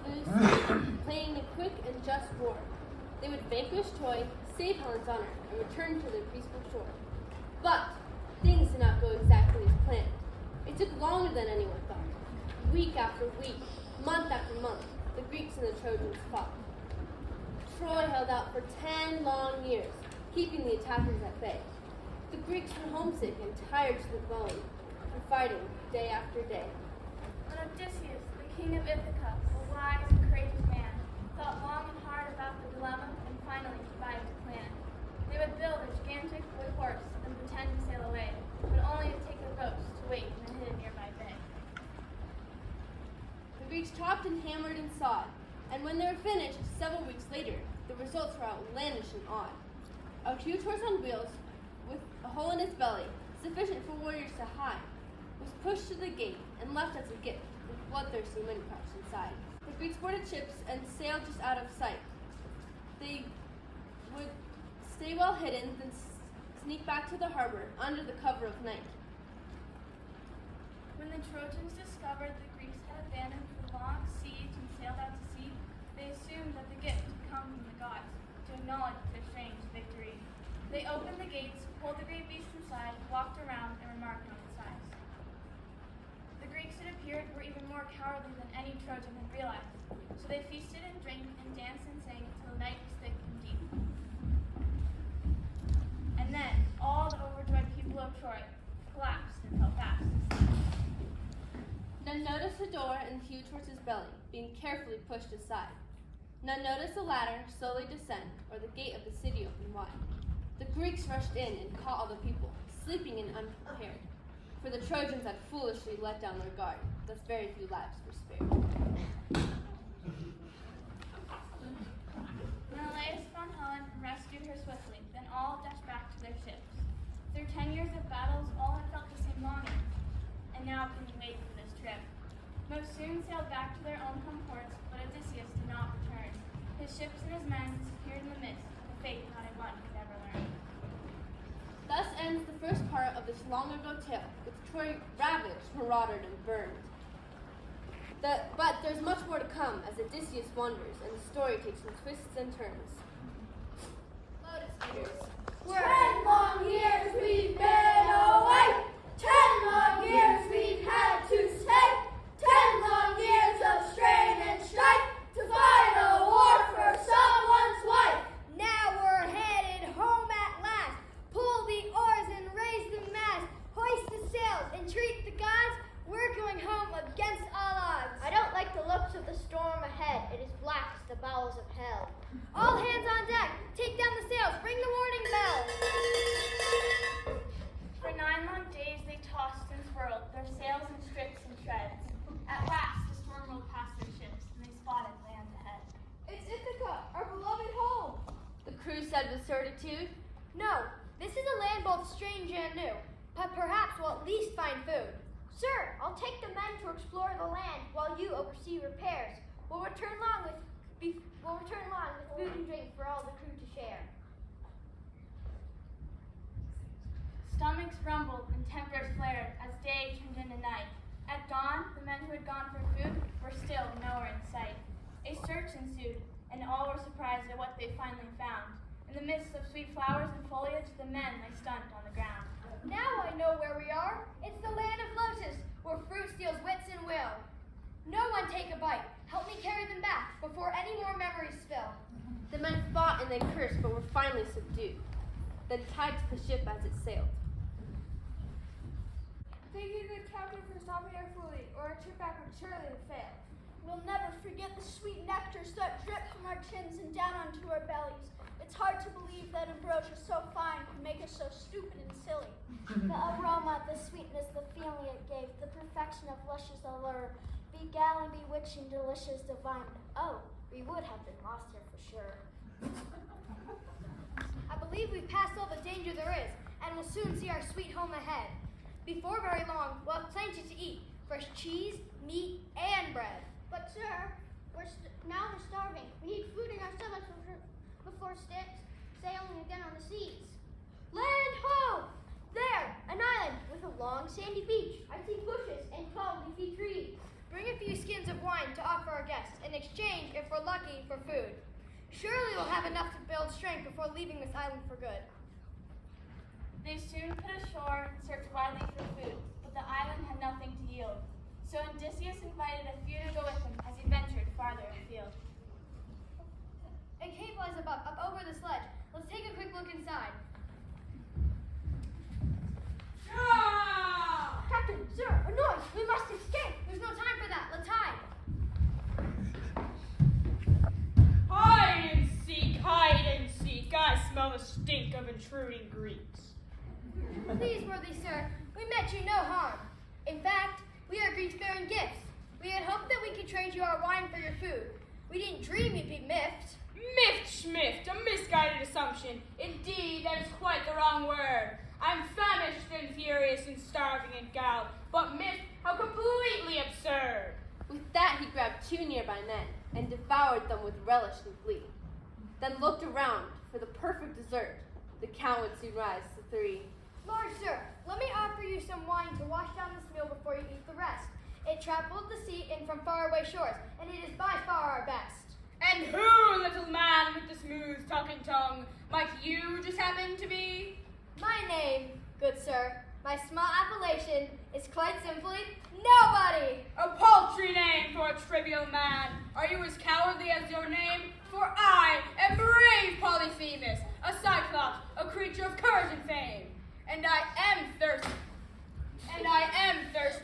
flew planning a quick and just war. They would vanquish Troy, save Helen's honor, and return to their peaceful shore. But things did not go exactly as planned. It took longer than anyone thought. Week after week, month after month, the Greeks and the Trojans fought. Troy held out for 10 long years, keeping the attackers at bay. The Greeks were homesick and tired to the bone from fighting day after day. But Odysseus, the king of Ithaca, a wise and courageous man, thought long and hard about the dilemma and finally devised a plan. They would build a gigantic wood horse and pretend to sail away, but only to take their boats to wait in a hidden nearby bay. The Greeks chopped and hammered and sawed, and when they were finished, several weeks later, the results were outlandish and odd. A huge horse on wheels, with a hole in its belly, sufficient for warriors to hide, was pushed to the gate and left as a gift, with bloodthirsty men crouched inside. The Greeks boarded ships and sailed just out of sight. They would stay well hidden, then sneak back to the harbor under the cover of night. When the Trojans discovered the Greeks had abandoned the long siege and sailed out to sea, they assumed that the gift had come from the gods to acknowledge their strange victory. They opened the gates, pulled the great beast inside, walked around, and remarked on its size. The Greeks, it appeared, were even more cowardly than any Trojan had realized, so they feasted and drank and danced and sang until the night was thick and deep. And then, all the overjoyed people of Troy collapsed and fell fast. None noticed the door in the huge horse's belly being carefully pushed aside. None noticed the ladder slowly descend, or the gate of the city open wide. The Greeks rushed in and caught all the people, sleeping and unprepared, for the Trojans had foolishly let down their guard, thus very few lives were spared. Menelaus found Helen and rescued her swiftly, then all dashed back to their ships. Through 10 years of battles, all had felt the same longing, and now couldn't wait for this trip. Most soon sailed back to their own home ports, but Odysseus did not return. His ships and his men disappeared in the mist, a fate not a one could ever learn. Thus ends the first part of this long-ago tale, with Troy ravaged, marauded, and burned. But there's much more to come as Odysseus wanders, and the story takes some twists and turns. Lotus eaters. 10 long years we've been away. 10 long years we've had to stay. 10 long years of strain and strife to fight a war for someone's wife. Now we're headed home at last. Pull the oars and raise the mast. Hoist the sails and treat the gods. We're going home against all odds. I don't like the looks of the storm ahead. It is black as the bowels of hell. All hands on deck. Take down the sails. Ring the warning bell. For 9 long days they tossed and swirled, their sails in strips and shreds. At last the storm rolled past their ships, and they spotted land ahead. It's Ithaca, our beloved home. The crew said with certitude. No, this is a land both strange and new, but perhaps we'll at least find food. Sir, I'll take the men to explore the land while you oversee repairs. We'll return along with food and drink for all the crew to share. Stomachs rumbled and tempers flared as day turned into night. At dawn, the men who had gone for food were still nowhere in sight. A search ensued, and all were surprised at what they finally found. In the midst of sweet flowers and foliage, the men lay stunned on the ground. Now I know where we are. It's the land of Lotus, where fruit steals wits and will. No one take a bite. Help me carry them back before any more memories spill. The men fought and they cursed, but were finally subdued, then tied to the ship as it sailed. Thank you, good captain, for stopping our fooling, or our trip back would surely have failed. We'll never forget the sweet nectar that dripped from our chins and down onto our bellies. It's hard to believe that ambrosia so fine could make us so stupid and silly. The aroma, the sweetness, the feeling it gave, the perfection of luscious allure, beguiling, bewitching, delicious, divine. Oh, we would have been lost here for sure. I believe we've passed all the danger there is, and will soon see our sweet home ahead. Before very long, we'll have plenty to eat, fresh cheese, meat, and bread. But sir, now we're starving. We need food in our stomachs before sailing again on the seas. Land ho! There, an island With a long sandy beach, I see bushes and tall leafy trees. Bring a few skins of wine to offer our guests, and in exchange, if we're lucky, for food. Surely we'll have enough to build strength before leaving this island for good. They soon put ashore and searched widely for food, but the island had nothing to yield. So Odysseus invited a few to go with him as he ventured farther afield. A cave lies above, up over the sledge. Let's take a quick look inside. Captain, sir, a noise! We must escape! There's no time for that. Let's hide. Hide and seek, hide and seek. I smell the stink of intruding Greeks. Please, worthy sir, we meant you no harm. In fact, we are Greeks-bearing gifts. We had hoped that we could trade you our wine for your food. We didn't dream you'd be miffed. Miffed schmiffed, a misguided assumption. Indeed, that is quite the wrong word. I'm famished and furious and starving and galled, but miffed, how completely absurd. With that, he grabbed 2 nearby men and devoured them with relish and glee. Then looked around for the perfect dessert. The count would soon rise to 3. Lord sir, let me offer you some wine to wash down this meal before you eat the rest. It traveled the sea in from faraway shores, and it is by far our best. And who, little man with the smooth talking tongue, might you just happen to be? My name, good sir, my small appellation is quite simply Nobody! A paltry name for a trivial man. Are you as cowardly as your name? For I am brave Polyphemus, a cyclops, a creature of courage and fame. And I am thirsty.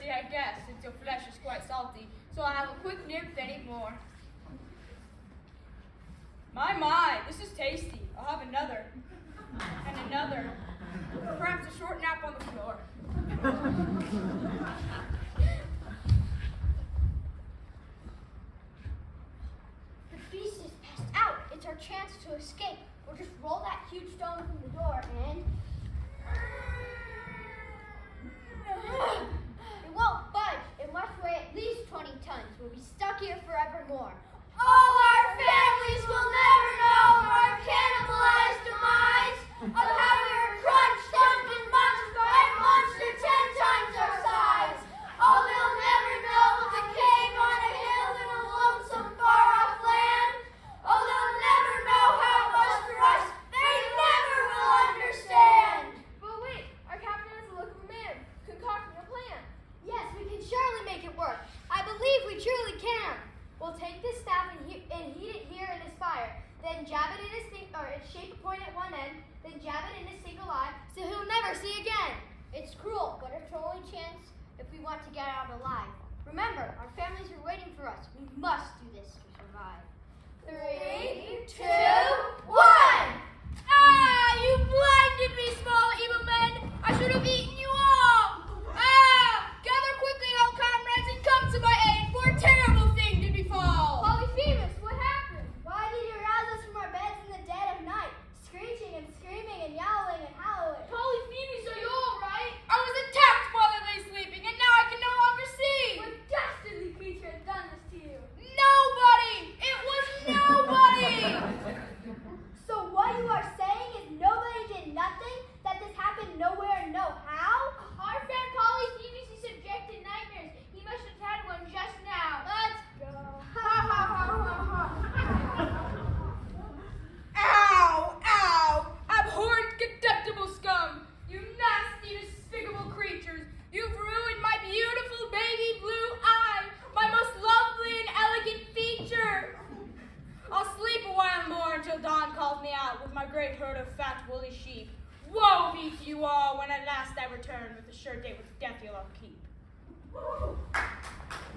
I guess, since your flesh is quite salty, so I'll have a quick nip anymore. My, this is tasty. I'll have another. And another. Perhaps a short nap on the floor. The beast is passed out. It's our chance to escape. We'll just roll that huge stone from the door and... It won't budge. It must weigh at least 20 tons. We'll be stuck here forevermore. All our families will never know our cannibalized demise of how we were crunched, dumped, and munched by a monster 10 times our size. Oh, they'll never know the cave on a hill in a lonesome far-off land. Oh, they'll never know how it was for us. They never will understand. But wait, our captain has the look of a man, concocting a plan. Yes, we can surely make it work. I believe we truly can. We'll take this staff and heat it here in his fire, then jab it in his shape a point at one end, then jab it in his single eye, so he'll never see again. It's cruel, but it's our only chance if we want to get out alive. Remember, our families are waiting for us. We must do this to survive. 3, 2, 1. Ah! You blinded me, small evil men! I should have eaten you all! Ah! Gather quickly, all comrades, and come to my aid, for a terrible thing to befall! Polyphemus, what happened? Why did you rouse us from our beds in the dead of night, screeching and screaming and yowling and howling? Polyphemus, are you all right? I was attacked while I lay sleeping, and now I can no longer see. What dastardly creature has done this to you? Nobody! It was nobody! So what you are saying is nobody did nothing? That this happened nowhere and no how? Our friend Polyphemus is subject to nightmares. He must have had one just now. Let's go. Ow! Ow! Abhorrent, contemptible scum! You nasty, despicable creatures! You've ruined my beautiful baby blue eye! My most lovely and elegant feature! I'll sleep a while more until dawn calls me out with my great herd of fat, woolly sheep. Woe be to you all when at last I return with a sure date with death you'll all keep.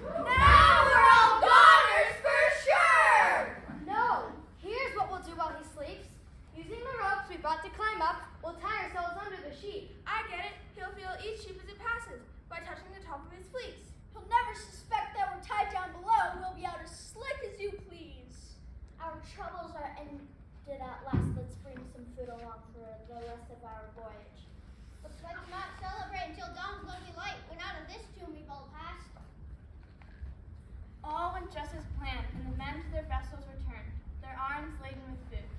Now we're all goners for sure. No. Here's what we'll do while he sleeps. Using the ropes we brought to climb up, we'll tie ourselves under the sheep. I get it. He'll feel each sheep as it passes by touching the top of his fleece. He'll never suspect that we're tied down below and we'll be out as slick as you please. Our troubles are ended at last. Let's bring some food along for the rest of our voyage. But let's not celebrate until dawn's lonely light. When out of this tomb we've all passed. All went just as planned, and the men to their vessels returned, their arms laden with food.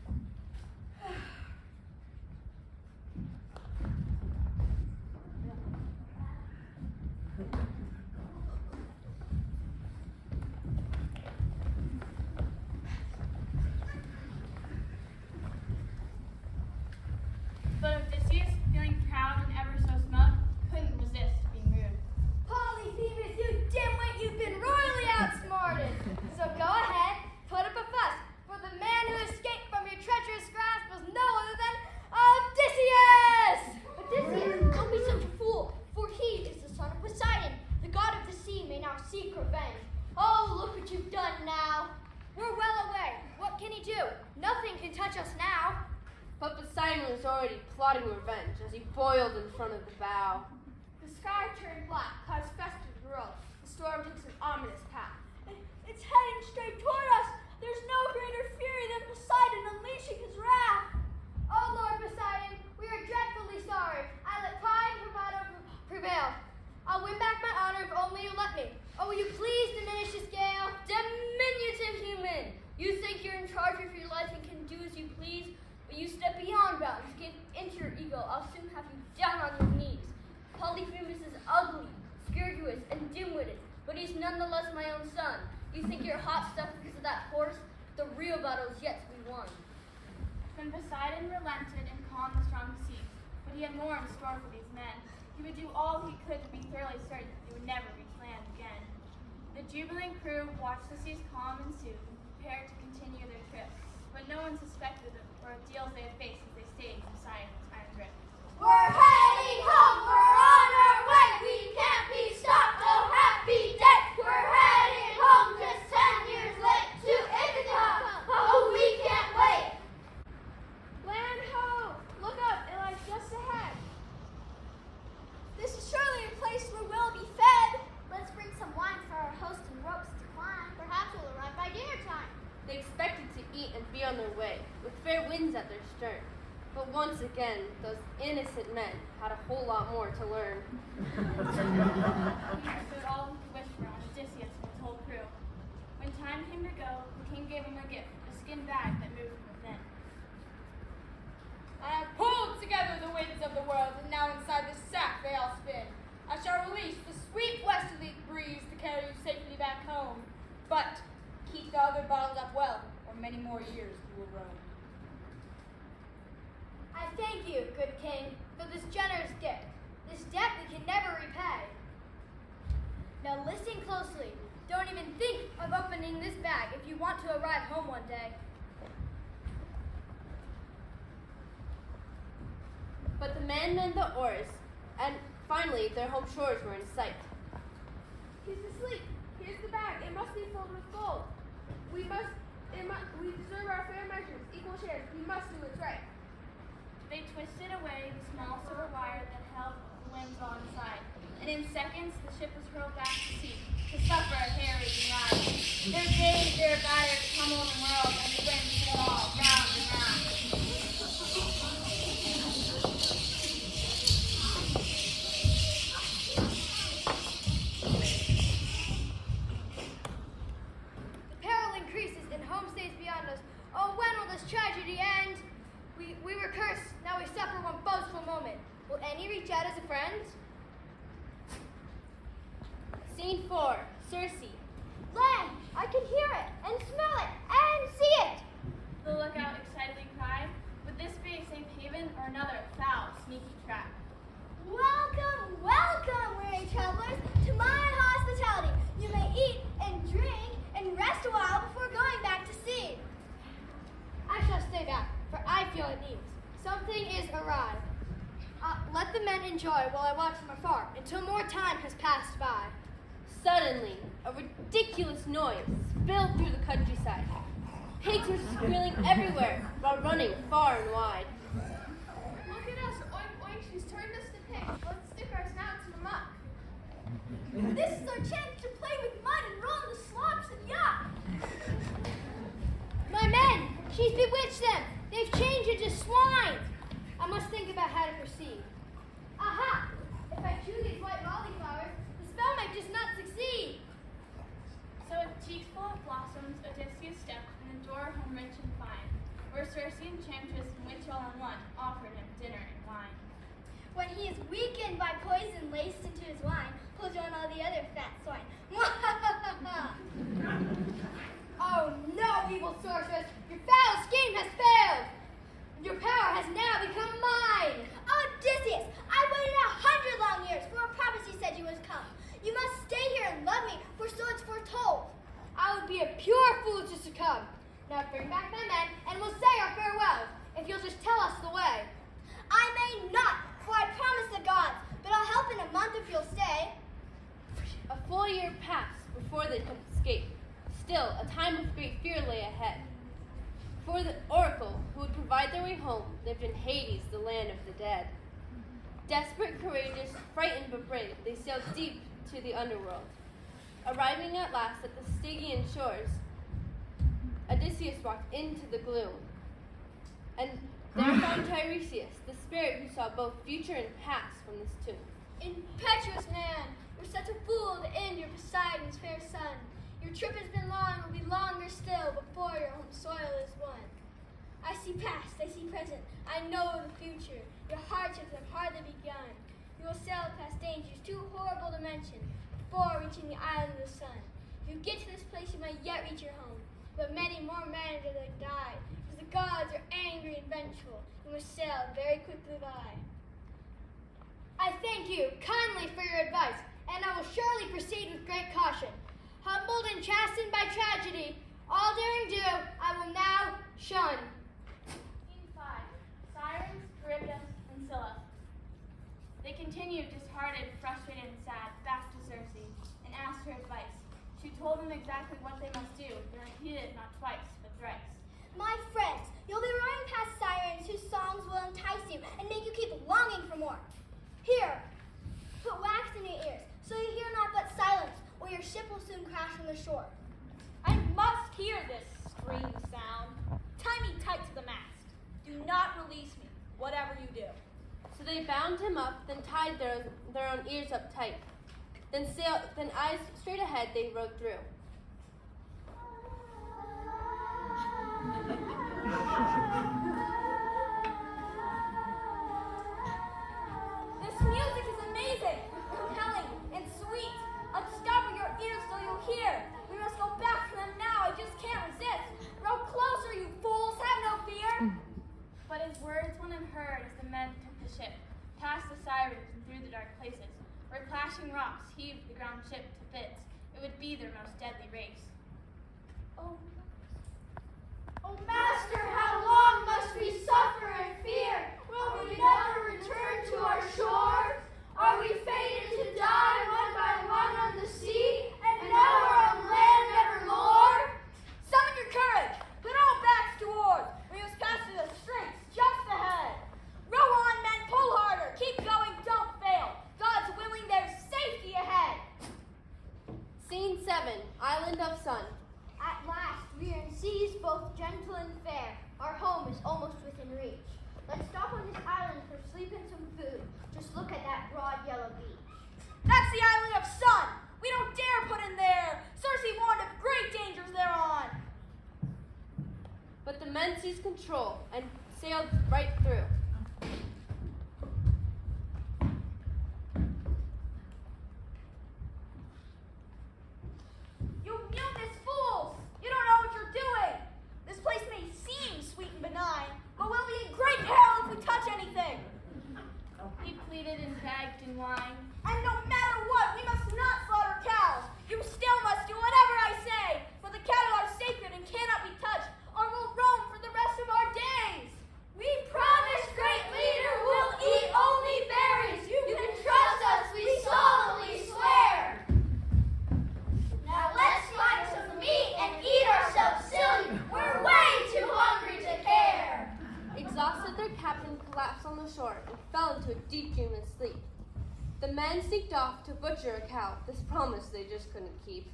do? Nothing can touch us now. But Poseidon was already plotting revenge as he boiled in front of the bow. The sky turned black, clouds festered the world. The storm takes an ominous path. It's heading straight toward us. There's no greater fury than Poseidon unleashing his wrath. Oh, Lord Poseidon, we are dreadfully sorry. I let pride and bravado prevail. I'll win back my honor if only you let me. Oh, will you please diminish this gale? Diminutive human! You think you're in charge of your life and can do as you please, but you step beyond bounds, give into your ego. I'll soon have you down on your knees. Polyphemus is ugly, spirituous, and dim-witted, but he's nonetheless my own son. You think you're hot stuff because of that horse? The real battle is yet to be won. Then Poseidon relented and calmed the strong seas, but he had more in store for these men. He would do all he could to be thoroughly certain that they would never reach land again. The jubilant crew watched the seas calm and soothe and prepared to continue their trip, but no one suspected the ordeals they had faced as they stayed in Poseidon's iron grip. We're heading home. We're on our way. We can't be stopped. Oh, happy day. We're heading home just 10 years late to Ithaca. Oh, we can't wait. Land ho! Look up, it lies just ahead. This is surely a place where we'll be fed. Let's bring some wine for our host and ropes to climb. Perhaps we'll arrive by dinner time. They expected to eat and be on their way, with fair winds at their stern. But once again, those innocent men had a whole lot more to learn. He bestowed all he could wish for on Odysseus and his whole crew. When time came to go, the king gave him a gift, a skin bag that moved from within. I have pulled together the winds of the world, and now inside this sack they all spin. I shall release the sweet westerly breeze to carry you safely back home. But keep the other bottles up well, or many more years you will roam. I thank you, good king, for this generous gift. This debt we can never repay. Now listen closely. Don't even think of opening this bag if you want to arrive home one day. But the men manned the oars, and finally their home shores were in sight. He's asleep. Here's the bag. It must be filled with gold. We deserve our fair measures, equal shares. We must do what's right. They twisted away the small silver wire that held the winds on side, and in seconds the ship was hurled back to sea to suffer a hair-raising ride. Their gauge, their gyres tumbled and whirled, and the winds blew all round and round. The peril increases and home stays beyond us. Oh, when will this tragedy end? We were cursed, now we suffer one boastful moment. Will any reach out as a friend? Scene 4, Circe. Land, I can hear it and smell it and see it. The lookout excitedly cried, would this be a safe haven or another foul, sneaky trap? Welcome, welcome, weary travelers, to my hospitality. You may eat and drink and rest a while before going back to sea. I shall stay back, for I feel at ease. Something is awry. Let the men enjoy while I watch from afar until more time has passed by. Suddenly, a ridiculous noise spilled through the countryside. Pigs were squealing everywhere while running far and wide. Look at us, oink oink, she's turned us to pigs. Let's stick our snouts in the muck. This is our chance to play with mud and roll in the slops and yuck. My men! She's bewitched them! They've changed into swine! I must think about how to proceed. Aha! If I chew these white cauliflowers, the spell might just not succeed. So with cheeks full of blossoms, Odysseus stepped in the door home rich and fine, where Circe, Enchantress, and witch all in one offered him dinner and wine. When he is weakened by poison laced into his wine, he'll join all the other fat swine. Oh no, evil sorceress! Your foul scheme has failed! Your power has now become mine! Odysseus, I waited 100 long years for a prophecy said you would come. You must stay here and love me, for so it's foretold. I would be a pure fool to succumb. Now bring back my men, and we'll say our farewells, if you'll just tell us the way. I may not, for I promised the gods, but I'll help in a month if you'll stay. A full year passed before they could escape. Still, a time of great fear lay ahead. For the oracle who would provide their way home lived in Hades, the land of the dead. Desperate, courageous, frightened but brave, they sailed deep to the underworld. Arriving at last at the Stygian shores, Odysseus walked into the gloom, and there found Tiresias, the spirit who saw both future and past from this tomb. Impetuous man, you're such a fool to end your Poseidon's fair son. Your trip has been long, will be longer still before your home soil is won. I see past, I see present, I know the future. Your hardships have hardly begun. You will sail past dangers too horrible to mention before reaching the island of the sun. If you get to this place, you might yet reach your home, but many more men are to die, because the gods are angry and vengeful. You must sail very quickly by. I thank you kindly for your advice, and I will surely proceed with great caution. Humbled and chastened by tragedy, all daring do I will now shun. Scene 5. Sirens, Charybdis, and Scylla. They continued, disheartened, frustrated, and sad, back to Circe, and asked her advice. She told them exactly what they must do, and repeated it not twice, but thrice. My friends, you'll be rowing past sirens whose songs will entice you and make you keep longing for more. Here, put wax in your ears, so you hear not but silence, or your ship will soon crash on the shore. I must hear this scream sound. Tie me tight to the mast. Do not release me, whatever you do. So they bound him up, then tied their own ears up tight. Then eyes straight ahead they rode through. This music is amazing, compelling, and sweet. Unstop your ears so you'll hear. We must go back to them now. I just can't resist. Row closer, you fools. Have no fear. But his words went unheard as the men took the ship, past the sirens and through the dark places, where clashing rocks heaved the ground ship to bits. It would be their most deadly race. Oh, Master, how long must we suffer and fear? Will we never return to our shores? Are we fated to die one by one on the sea, and never on land evermore? Summon your courage. Put all backs to oars. We must pass through the straits just ahead. Row on, men. Pull harder. Keep going. Don't fail. God's willing, there's safety ahead. Scene 7, Island of Sun. At last, we are in seas both gentle and fair. Our home is almost within reach. Let's stop on this island for sleep and some food. Just look at that broad yellow beach. That's the island of Sun. We don't dare put in there. Circe warned of great dangers thereon. But the men seized control and sailed right through. You mutinous fools! You don't know what you're doing. This place may seem sweet and benign, but we'll be in great peril if we touch anything. He pleaded and begged and whined. And no matter what, we must not slaughter cows. You still must do whatever I say, for the cattle are sacred and cannot be touched, or we'll roam for the rest of our days. We promise, great leader, we'll eat only berries. You can trust us, we solemnly swear. Now let's find some meat and eat ourselves silly. We're way too hungry to care. Exhausted, their captain collapsed on the shore and fell into a deep dreamless sleep. The men sneaked off to butcher a cow. This promise they just couldn't keep.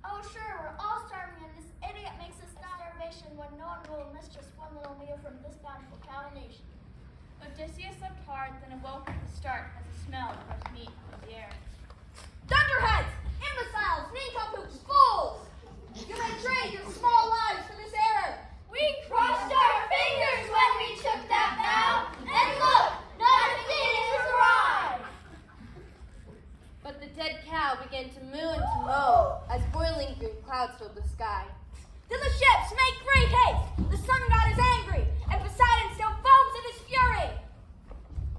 Oh, sure, we're all starving, and this idiot makes us starvation when no one will miss just one little meal from this bountiful cow nation. Odysseus slept hard, then awoke at the start as a smell of roast meat filled the air. Thunderheads! Imbeciles! Nincompoops! Fools! You may trade your small lives for this error. We crossed our fingers when we took that vow, and look, not a phoenix has arrived. But the dead cow began to moo and to moan as boiling green clouds filled the sky. To the ships, make great haste! The sun god is angry, and Poseidon still foams in his fury.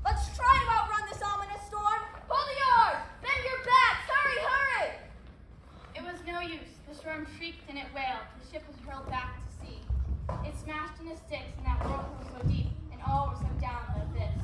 Let's try to outrun this ominous storm. Pull the oars! Bend your backs! Hurry, hurry! It was no use. The storm shrieked and it wailed. The ship was hurled back to sea. It smashed into sticks in that whirlpool so deep, and all were sunk down in the abyss.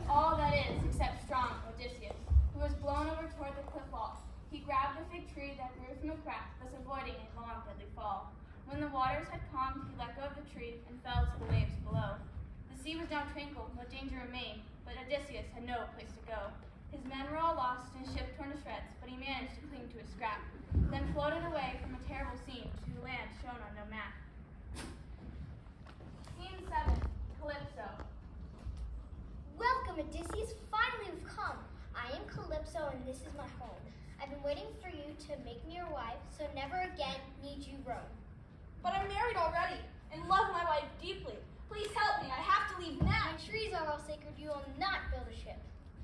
All that is, except strong Odysseus, who was blown over toward the cliff wall. He grabbed a fig tree that grew from a crack, thus avoiding a long deadly fall. When the waters had calmed, he let go of the tree and fell to the waves below. The sea was now tranquil, no danger remained, but Odysseus had no place to go. His men were all lost and his ship torn to shreds, but he managed to cling to a scrap, then floated away from a terrible scene to land shown on no map. Scene 7, Calypso. Welcome, Odysseus. Finally you've come. I am Calypso, and this is my home. I've been waiting for you to make me your wife, so never again need you roam. But I'm married already and love my wife deeply. Please help me. I have to leave now. My trees are all sacred. You will not build a ship.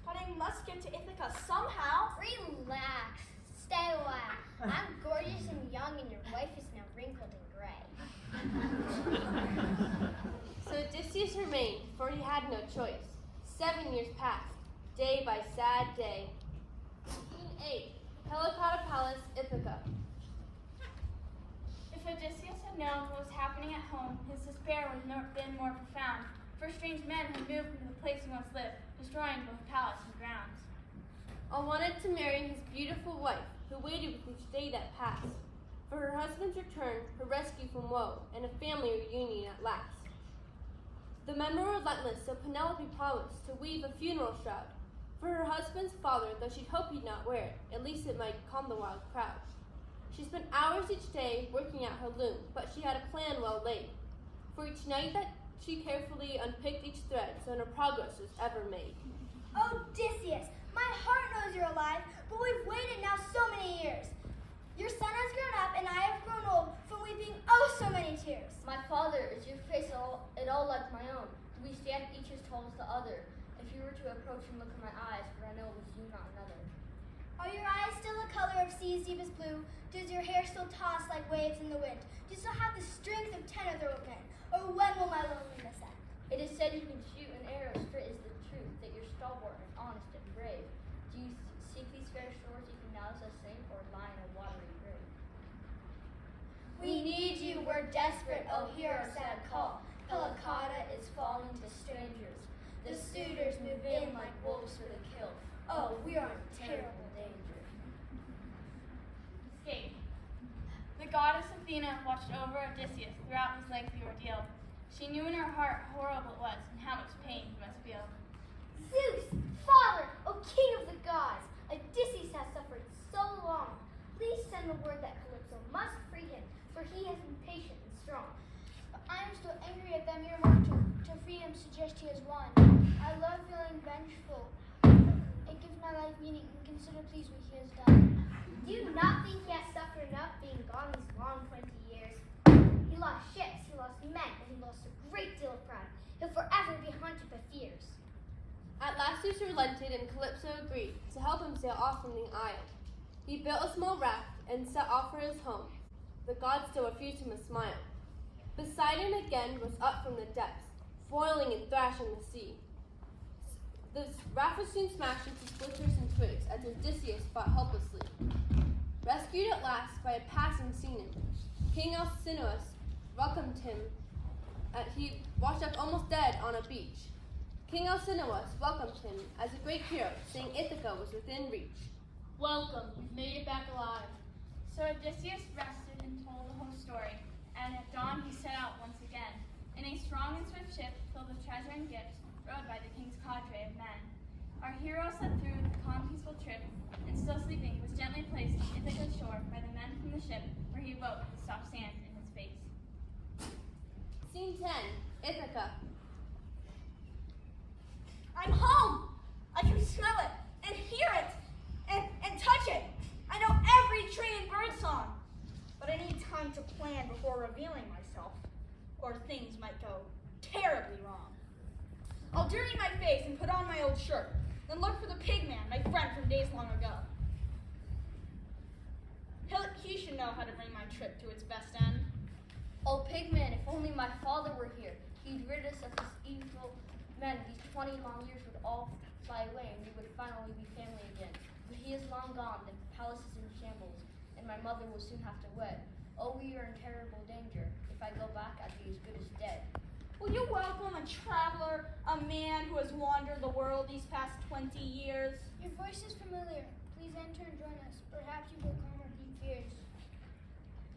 But I must get to Ithaca somehow. Relax. Stay a while. I'm gorgeous and young, and your wife is now wrinkled and gray. So Odysseus remained, for he had no choice. 7 years passed, day by sad day. Scene 8, Helicotta Palace, Ithaca. If Odysseus had known what was happening at home, his despair would have been more profound, for strange men had moved into the place he once lived, destroying both palace and grounds. All wanted to marry his beautiful wife, who waited with each day that passed, for her husband's return, her rescue from woe, and a family reunion at last. The men were relentless, so Penelope promised to weave a funeral shroud for her husband's father, though she'd hoped he'd not wear it, at least it might calm the wild crowd. She spent hours each day working at her loom, but she had a plan well laid. For each night that she carefully unpicked each thread, so no progress was ever made. Odysseus, my heart knows you're alive, but we've waited now so many years. Your son has grown up, and I have grown old from weeping oh so many tears. My father, is your face at all like my own? Do we stand each as tall as the other? If you were to approach and look in my eyes, for I know it was you, not another. Are your eyes still the color of sea's deepest blue? Does your hair still toss like waves in the wind? Do you still have the strength of 10 other men? Or when will my loneliness end? It is said you can shoot an arrow straight as the truth, that you're stalwart and honest and brave. Do you seek these fair shores even now as I sing, or lie in a watery grave? We need you, we're desperate, oh hear our sad call. Helicotta is falling to strangers. The suitors move in like wolves for the kill. Oh, we are in terrible danger. Escape. The goddess Athena watched over Odysseus throughout his lengthy ordeal. She knew in her heart how horrible it was and how much pain he must feel. Zeus, Father, O King of the gods, Odysseus has suffered so long. Please send the word that Calypso must free him, for he has been patient and strong. But I am still angry at them your march to freedom suggest he has won. I love feeling vengeful. It gives my life meaning, and consider please what he has done. Do you not think he has suffered enough being gone these long 20 years? He lost ships, he lost men, and he lost a great deal of pride. He'll forever be haunted by fears. At last Zeus relented, and Calypso agreed to help him sail off from the isle. He built a small raft and set off for his home. The gods still refused him a smile. Poseidon again was up from the depths, boiling and thrashing the sea. The raft was soon smashed into splinters and twigs as Odysseus fought helplessly. Rescued at last by a passing sea nymph, King Alcinous welcomed him. He washed up almost dead on a beach. King Alcinous welcomed him as a great hero, saying Ithaca was within reach. Welcome, we've made it back alive. So Odysseus rested and told the whole story, and at dawn he set out once again, in a strong and swift ship filled with treasure and gifts, rowed by the king's cadre of men. Our hero slept through the calm, peaceful trip, and still sleeping was gently placed on Ithaca's shore by the men from the ship, where he awoke with soft sand in his face. Scene 10, Ithaca. I'm home. I can smell it and hear it and touch it. I know every tree and bird song. But I need time to plan before revealing myself, or things might go terribly wrong. I'll dirty my face and put on my old shirt, then look for the pig man, my friend from days long ago. He should know how to bring my trip to its best end. Oh, Pigman, if only my father were here. He'd rid us of this evil men. These 20 long years would all fly away, and we would finally be family again. But he is long gone, the palace is in shambles, and my mother will soon have to wed. Oh, we are in terrible danger. If I go back, I'd be as good as dead. Will you welcome a traveler, a man who has wandered the world these past 20 years? Your voice is familiar. Please enter and join us. Perhaps you will calm our deep fears.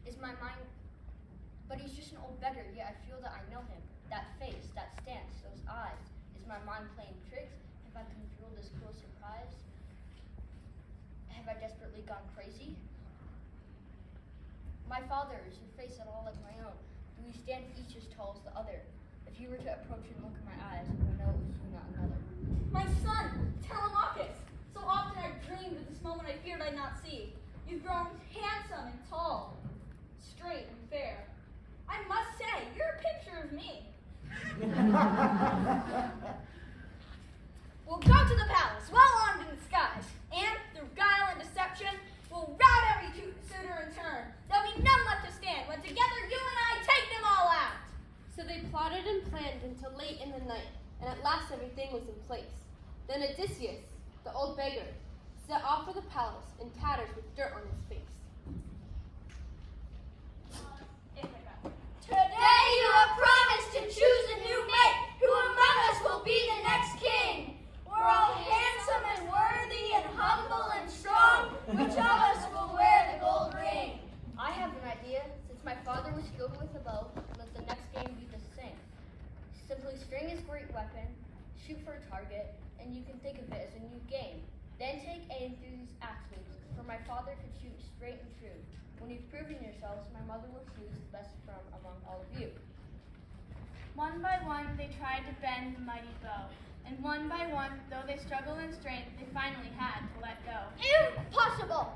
Is my mind beggar, yet I feel that I know him. That face, that stance, those eyes. Is my mind playing tricks? Have I controlled this cruel surprise? Have I desperately gone crazy? My father, is your face at all like my own? Do we stand each as tall as the other? If you were to approach and look in my eyes, I would know it was you, not another. My son, Telemachus. So often I dreamed of this moment I feared I'd not see. You've grown handsome and tall, straight and fair. I must say, you're a picture of me. We'll go to the palace, well armed in disguise, and through guile and deception, we'll rout every suitor in turn. There'll be none left to stand when together you and I take them all out. So they plotted and planned until late in the night, and at last everything was in place. Then Odysseus, the old beggar, set off for the palace in tatters with dirt on his face. Today you have promised to choose a new mate, who among us will be the next king. We're all handsome and worthy and humble and strong. Which of us will wear the gold ring? I have an idea. Since my father was skilled with a bow, let the next game be the same. Simply string his great weapon, shoot for a target, and you can think of it as a new game. Then take aim through these axe loops, for my father could shoot straight and true. When you've proven yourselves, my mother will choose the best from among all of you. One by one, they tried to bend the mighty bow. And one by one, though they struggled in strength, they finally had to let go. Impossible!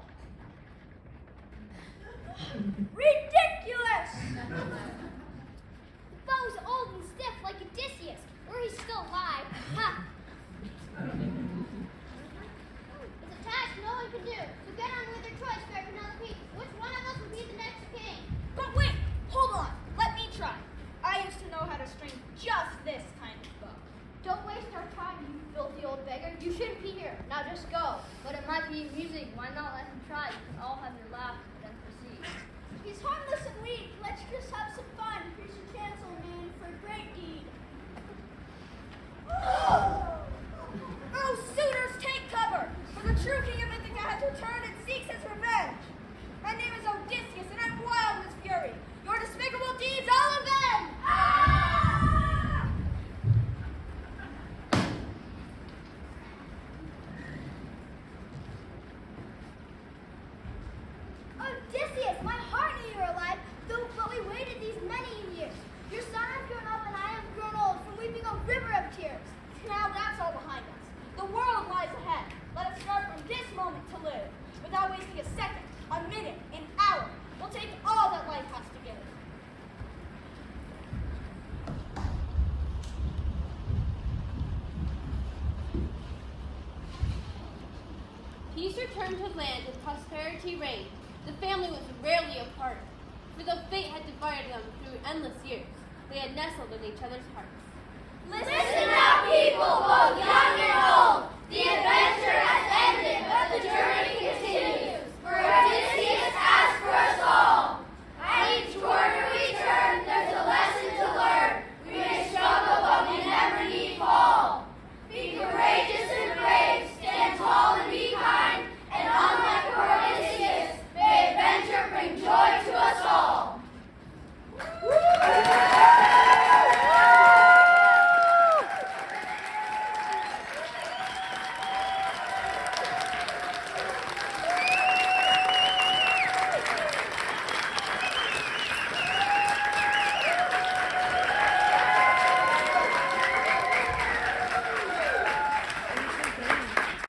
Ridiculous! The bow's old and stiff like Odysseus. Were he still alive? Ha! It's a task no one can do. So get on with your choice, fair Penelope. Which one of us will be the next king? But wait, hold on, let me try. I used to know how to string just this kind of bow. Don't waste our time, you filthy old beggar. You shouldn't be here. Now just go. But it might be amusing. Why not let him try? You can all have your laugh, then proceed. He's harmless and weak. Let's just have some fun. Here's your chance, old man, for a great deed. Oh, suitors, take cover! For the true king of Ithaca has returned and seeks his revenge. My name is Odysseus, and I'm wild with fury. Your despicable deeds I'll avenge! Odysseus, my heart knew you were alive, but we waited these many years. Your son has grown up and I have grown old from weeping a river of tears. Now that's all behind us. The world lies ahead. Let us start from this moment to live. Without wasting a second, a minute, an hour. We'll take all that life has to give. Peace returned to land and prosperity reigned. The family was rarely apart, for though fate had divided them through endless years, they had nestled in each other's hearts. Listen now, people, both young and old. The adventure